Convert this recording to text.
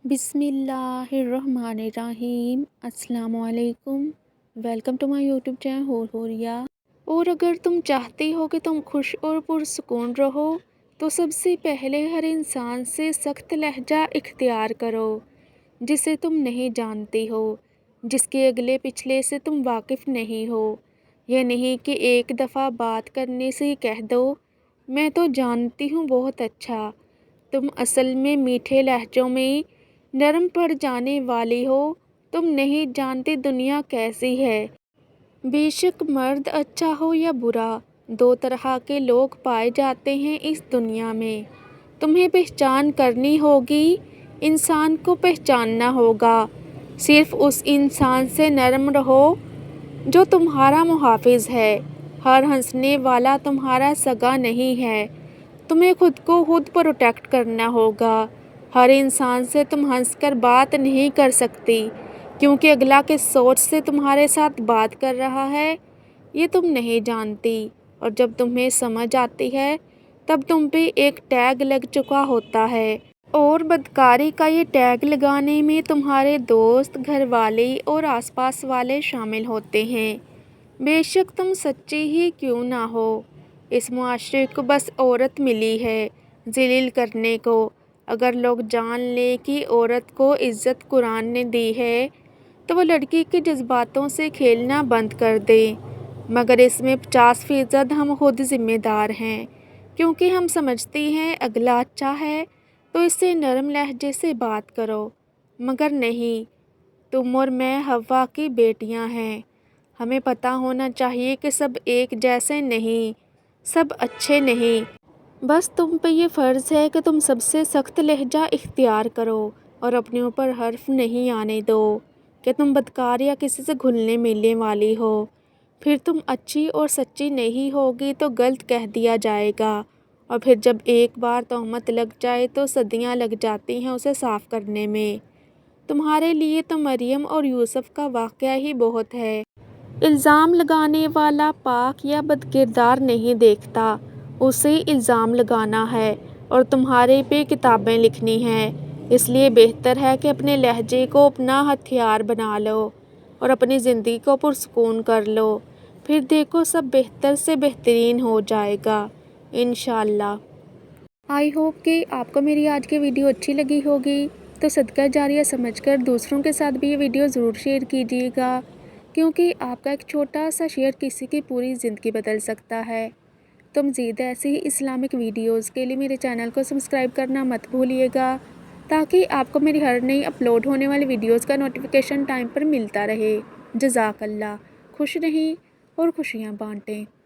بسم اللہ الرحمن الرحیم۔ السلام علیکم۔ Welcome to my YouTube channel Hooria. اور اگر تم چاہتے ہو کہ تم خوش اور پرسکون رہو تو سب سے پہلے ہر انسان سے سخت لہجہ اختیار کرو جسے تم نہیں جانتی ہو، جس کے اگلے پچھلے سے تم واقف نہیں ہو۔ یہ نہیں کہ ایک دفعہ بات کرنے سے کہہ دو میں تو جانتی ہوں بہت اچھا، تم اصل میں میٹھے لہجوں میں نرم پڑ جانے والی ہو۔ تم نہیں جانتی دنیا کیسی ہے۔ بے شک مرد اچھا ہو یا برا، دو طرح کے لوگ پائے جاتے ہیں اس دنیا میں۔ تمہیں پہچان کرنی ہوگی، انسان کو پہچاننا ہوگا۔ صرف اس انسان سے نرم رہو جو تمہارا محافظ ہے۔ ہر ہنسنے والا تمہارا سگا نہیں ہے۔ تمہیں خود کو خود پروٹیکٹ کرنا ہوگا۔ ہر انسان سے تم ہنس کر بات نہیں کر سکتی کیونکہ اگلا کس سوچ سے تمہارے ساتھ بات کر رہا ہے یہ تم نہیں جانتی، اور جب تمہیں سمجھ آتی ہے تب تم پہ ایک ٹیگ لگ چکا ہوتا ہے۔ اور بدکاری کا یہ ٹیگ لگانے میں تمہارے دوست، گھر والے اور آس پاس والے شامل ہوتے ہیں۔ بے شک تم سچی ہی کیوں نہ ہو، اس معاشرے کو بس عورت ملی ہے ذلیل کرنے کو۔ اگر لوگ جان لیں کہ عورت کو عزت قرآن نے دی ہے تو وہ لڑکی کے جذباتوں سے کھیلنا بند کر دیں، مگر اس میں 50% ہم خود ذمہ دار ہیں، کیونکہ ہم سمجھتے ہیں اگلا اچھا ہے تو اس سے نرم لہجے سے بات کرو، مگر نہیں، تم اور میں حوا کی بیٹیاں ہیں۔ ہمیں پتہ ہونا چاہیے کہ سب ایک جیسے نہیں، سب اچھے نہیں۔ بس تم پہ یہ فرض ہے کہ تم سب سے سخت لہجہ اختیار کرو اور اپنے اوپر حرف نہیں آنے دو کہ تم بدکار یا کسی سے گھلنے ملنے والی ہو۔ پھر تم اچھی اور سچی نہیں ہوگی تو غلط کہہ دیا جائے گا، اور پھر جب ایک بار تہمت لگ جائے تو صدیاں لگ جاتی ہیں اسے صاف کرنے میں۔ تمہارے لیے تو مریم اور یوسف کا واقعہ ہی بہت ہے۔ الزام لگانے والا پاک یا بدکردار نہیں دیکھتا، اسے الزام لگانا ہے اور تمہارے پہ کتابیں لکھنی ہیں۔ اس لیے بہتر ہے کہ اپنے لہجے کو اپنا ہتھیار بنا لو اور اپنی زندگی کو پرسکون کر لو، پھر دیکھو سب بہتر سے بہترین ہو جائے گا انشاءاللہ۔ آئی ہوپ کہ آپ کو میری آج کی ویڈیو اچھی لگی ہوگی، تو صدقہ جاریہ سمجھ کر دوسروں کے ساتھ بھی یہ ویڈیو ضرور شیئر کیجیے گا، کیونکہ آپ کا ایک چھوٹا سا شیئر کسی کی پوری زندگی بدل سکتا ہے۔ تو مزید ایسی ہی اسلامک ویڈیوز کے لیے میرے چینل کو سبسکرائب کرنا مت بھولیے گا، تاکہ آپ کو میری ہر نئی اپلوڈ ہونے والی ویڈیوز کا نوٹیفیکیشن ٹائم پر ملتا رہے۔ جزاک اللہ۔ خوش رہیں اور خوشیاں بانٹیں۔